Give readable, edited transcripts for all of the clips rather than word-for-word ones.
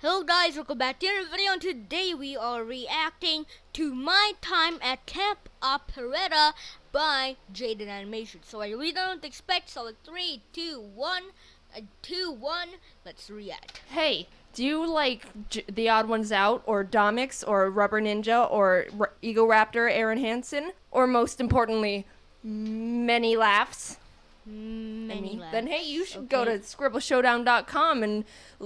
Hello guys, welcome back to another video, and today we are reacting to My Time at Camp Operetta by Jaden Animation. So I really don't expect, so like 3, 2, 1, 2, 1, let's react. Hey, do you like The Odd Ones Out, or Domix, or Rubber Ninja, or Ego Raptor Aaron Hansen, or most importantly, Many Laughs? Then hey, you should go to scribbleshowdown.com and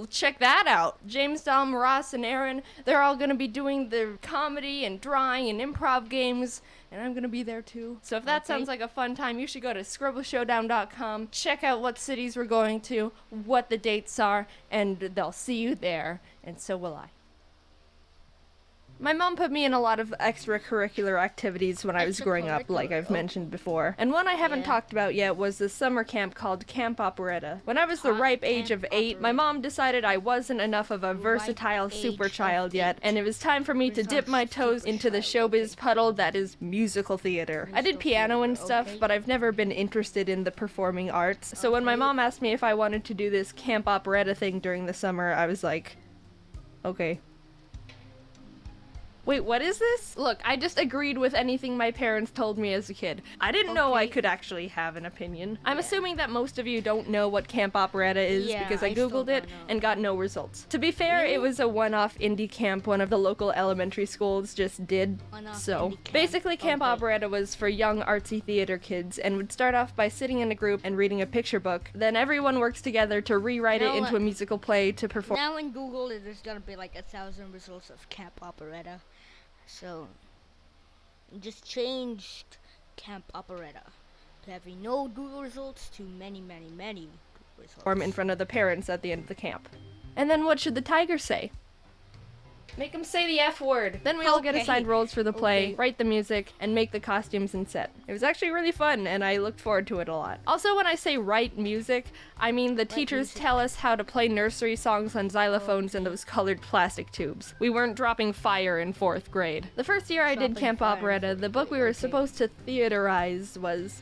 check that out. James, Dom, Ross, and Aaron, they're all going to be doing their comedy and drawing and improv games, and I'm going to be there too. So if that sounds like a fun time, you should go to scribbleshowdown.com, check out what cities we're going to, what the dates are, and they'll see you there, and so will I. My mom put me in a lot of extracurricular activities when I was growing up, like I've mentioned before. And one I haven't talked about yet was the summer camp called Camp Operetta. When I was the ripe age of 8, my mom decided I wasn't enough of a versatile super child yet, and it was time for me to dip my toes into the showbiz puddle that is musical theater. I did piano and stuff, but I've never been interested in the performing arts. So when my mom asked me if I wanted to do this Camp Operetta thing during the summer, I was like, okay. Wait, what is this? Look, I just agreed with anything my parents told me as a kid. I didn't know I could actually have an opinion. I'm assuming that most of you don't know what Camp Operetta is because I googled it and got no results. To be fair, it was a one-off indie camp one of the local elementary schools just did. So, basically Camp Operetta was for young artsy theater kids and would start off by sitting in a group and reading a picture book. Then everyone works together to rewrite it into a musical play to perform. Now in Google, there's gonna be like 1,000 results of Camp Operetta. So, just changed Camp Operetta to having no Google results to many results. In front of the parents at the end of the camp. And then what should the tiger say? Make him say the F word. Then we all get assigned roles for the play, write the music, and make the costumes and set. It was actually really fun, and I looked forward to it a lot. Also, when I say write music, I mean the teachers tell us how to play nursery songs on xylophones and those colored plastic tubes. We weren't dropping fire in 4th grade. The first year I did Camp Operetta, the book we were supposed to theaterize was...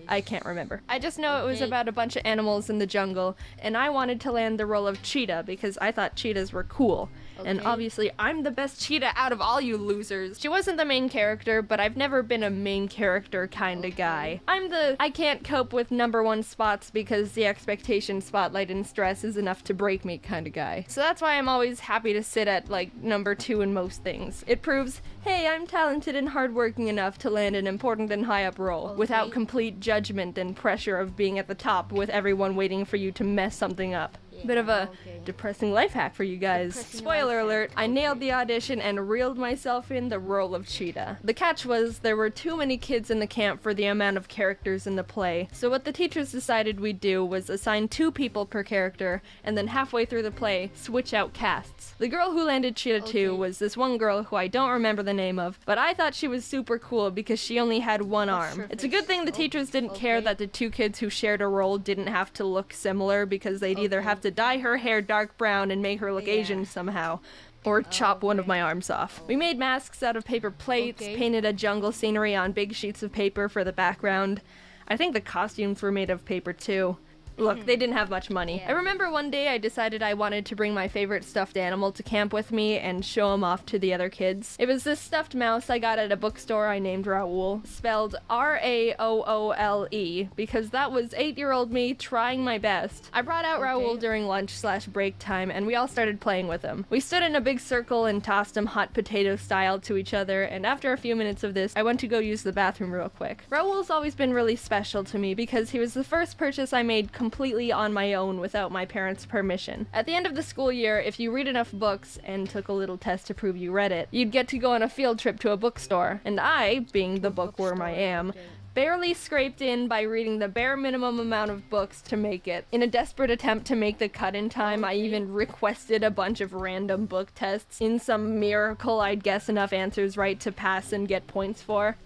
I can't remember. I just know it was about a bunch of animals in the jungle, and I wanted to land the role of cheetah because I thought cheetahs were cool. And obviously, I'm the best cheetah out of all you losers. She wasn't the main character, but I've never been a main character kind of guy. I'm the I can't cope with #1 spots because the expectation, spotlight, and stress is enough to break me kind of guy. So that's why I'm always happy to sit at, like, #2 in most things. It proves, hey, I'm talented and hardworking enough to land an important and high-up role without complete judgment and pressure of being at the top with everyone waiting for you to mess something up. Bit of a depressing life hack for you guys. Spoiler alert, I nailed the audition and reeled myself in the role of cheetah. The catch was there were too many kids in the camp for the amount of characters in the play, so what the teachers decided we'd do was assign 2 people per character, and then halfway through the play, switch out casts. The girl who landed Cheetah 2 was this one girl who I don't remember the name of, but I thought she was super cool because she only had one arm. It's a good thing the teachers didn't care that the 2 kids who shared a role didn't have to look similar because they'd either have to dye her hair dark brown and make her look Asian somehow, or chop one of my arms off. We made masks out of paper plates, painted a jungle scenery on big sheets of paper for the background. I think the costumes were made of paper too. Look, they didn't have much money. I remember one day I decided I wanted to bring my favorite stuffed animal to camp with me and show him off to the other kids. It was this stuffed mouse I got at a bookstore I named Raoul, spelled R-A-O-O-L-E, because that was 8-year-old me trying my best. I brought out Raoul during lunch/break time, and we all started playing with him. We stood in a big circle and tossed him hot potato style to each other, and after a few minutes of this, I went to go use the bathroom real quick. Raoul's always been really special to me because he was the first purchase I made completely on my own without my parents' permission. At the end of the school year, if you read enough books and took a little test to prove you read it, you'd get to go on a field trip to a bookstore. And I, being the bookworm I am, barely scraped in by reading the bare minimum amount of books to make it. In a desperate attempt to make the cut in time, I even requested a bunch of random book tests. In some miracle, I'd guess enough answers right to pass and get points for.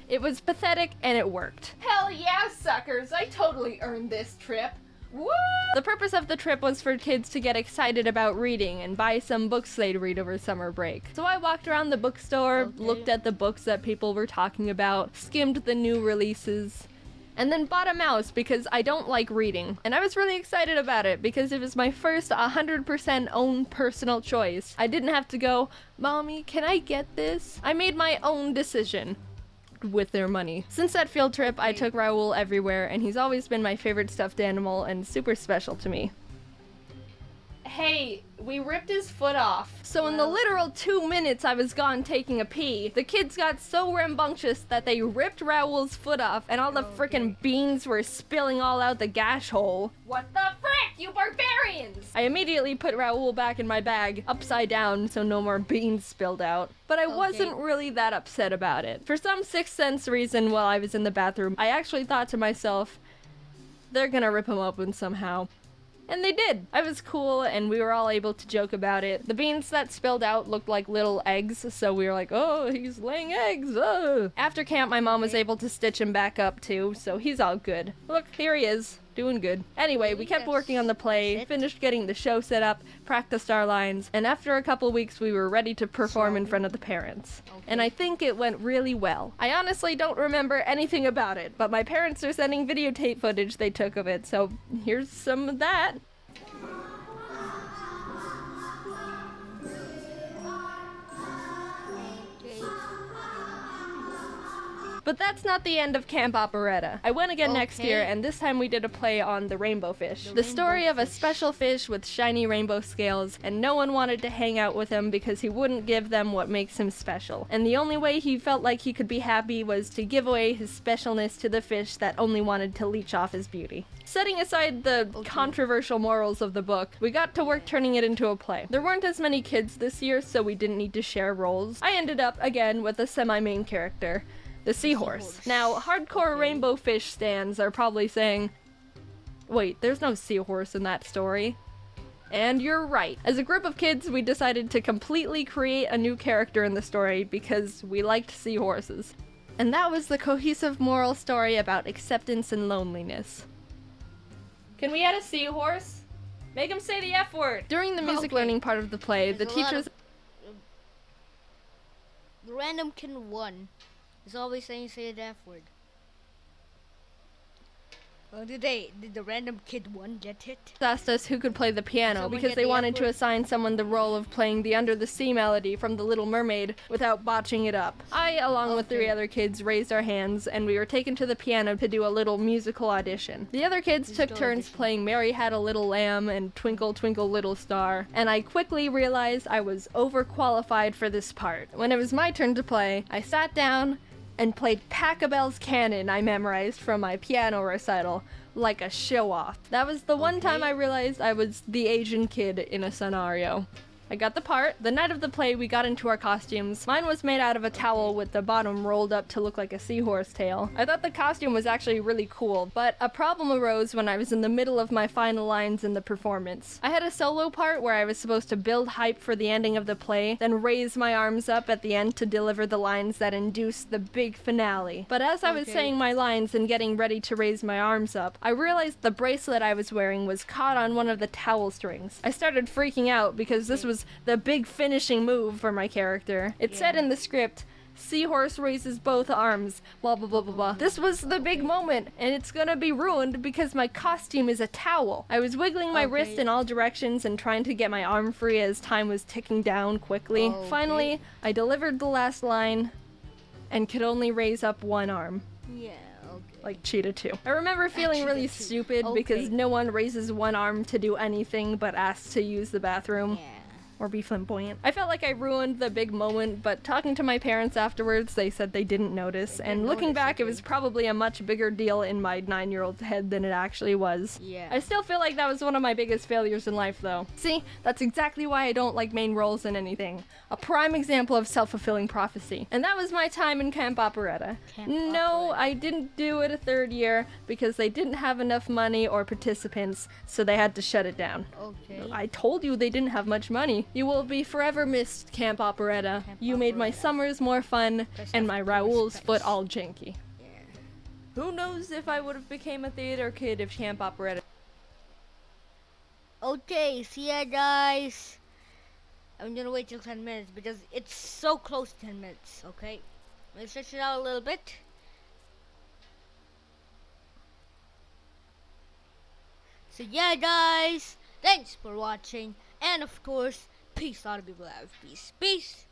It was pathetic, and it worked. Hell yeah, suckers! I totally earned this trip. Woo! The purpose of the trip was for kids to get excited about reading and buy some books they'd read over summer break. So I walked around the bookstore, looked at the books that people were talking about, skimmed the new releases, and then bought a mouse because I don't like reading. And I was really excited about it because it was my first 100% own personal choice. I didn't have to go, "Mommy, can I get this?" I made my own decision with their money. Since that field trip, I took Raoul everywhere, and he's always been my favorite stuffed animal and super special to me. Hey, we ripped his foot off. So in the literal 2 minutes I was gone taking a pee, the kids got so rambunctious that they ripped Raoul's foot off, and all the frickin' beans were spilling all out the gash hole. What the frick, you barbarians! I immediately put Raoul back in my bag, upside down, so no more beans spilled out. But I wasn't really that upset about it. For some sixth sense reason, while I was in the bathroom, I actually thought to myself, they're gonna rip him open somehow. And they did. I was cool, and we were all able to joke about it. The beans that spilled out looked like little eggs, so we were like, "Oh, he's laying eggs, oh." After camp, my mom was able to stitch him back up, too, so he's all good. Look, here he is, doing good. Anyway, we kept working on the play, finished getting the show set up, practiced our lines, and after a couple weeks, we were ready to perform in front of the parents. And I think it went really well. I honestly don't remember anything about it, but my parents are sending videotape footage they took of it, so here's some of that. But that's not the end of Camp Operetta. I went again next year, and this time we did a play on the rainbow fish. The story of a special fish with shiny rainbow scales, and no one wanted to hang out with him because he wouldn't give them what makes him special. And the only way he felt like he could be happy was to give away his specialness to the fish that only wanted to leech off his beauty. Setting aside the controversial morals of the book, we got to work turning it into a play. There weren't as many kids this year, so we didn't need to share roles. I ended up, again, with a semi-main character. The seahorse. Now, hardcore rainbow fish stans are probably saying, "Wait, there's no seahorse in that story." And you're right. As a group of kids, we decided to completely create a new character in the story because we liked seahorses. And that was the cohesive moral story about acceptance and loneliness. Can we add a seahorse? Make him say the F word! During the music learning part of the play, the teachers... The random kid 1 is always saying say the F word. Did the random kid 1 get it? Asked us who could play the piano because they wanted to assign someone the role of playing the Under the Sea melody from The Little Mermaid without botching it up. I, along with 3 other kids, raised our hands, and we were taken to the piano to do a little musical audition. The other kids took turns playing Mary Had a Little Lamb and Twinkle Twinkle Little Star, and I quickly realized I was overqualified for this part. When it was my turn to play, I sat down and played Pachelbel's Canon I memorized from my piano recital, like a show-off. That was the one time I realized I was the Asian kid in a scenario. I got the part. The night of the play, we got into our costumes. Mine was made out of a towel with the bottom rolled up to look like a seahorse tail. I thought the costume was actually really cool, but a problem arose when I was in the middle of my final lines in the performance. I had a solo part where I was supposed to build hype for the ending of the play, then raise my arms up at the end to deliver the lines that induced the big finale. But as I was saying my lines and getting ready to raise my arms up, I realized the bracelet I was wearing was caught on one of the towel strings. I started freaking out because this was the big finishing move for my character. It said in the script, "Seahorse raises both arms, blah blah blah blah blah." This was the big moment, and it's gonna be ruined because my costume is a towel. I was wiggling my wrist in all directions and trying to get my arm free as time was ticking down quickly. Finally, I delivered the last line and could only raise up one arm. Like Cheetah 2. I remember feeling really stupid because no one raises one arm to do anything but asks to use the bathroom. Or be flamboyant. I felt like I ruined the big moment, but talking to my parents afterwards, they said they didn't notice, and looking back, it was probably a much bigger deal in my 9-year-old head than it actually was. I still feel like that was one of my biggest failures in life, though. See, that's exactly why I don't like main roles in anything. A prime example of self-fulfilling prophecy. And that was my time in Camp Operetta. No, I didn't do it a 3rd year, because they didn't have enough money or participants, so they had to shut it down. I told you they didn't have much money. You will be forever missed, Camp Operetta. You made my summers more fun, and my Raoul's foot all janky. Who knows if I would have became a theater kid if Camp Operetta... Okay, see ya guys. I'm gonna wait till 10 minutes because it's so close to 10 minutes, okay? Let's stretch it out a little bit. So yeah, guys, thanks for watching, and of course, peace out, people. Have peace.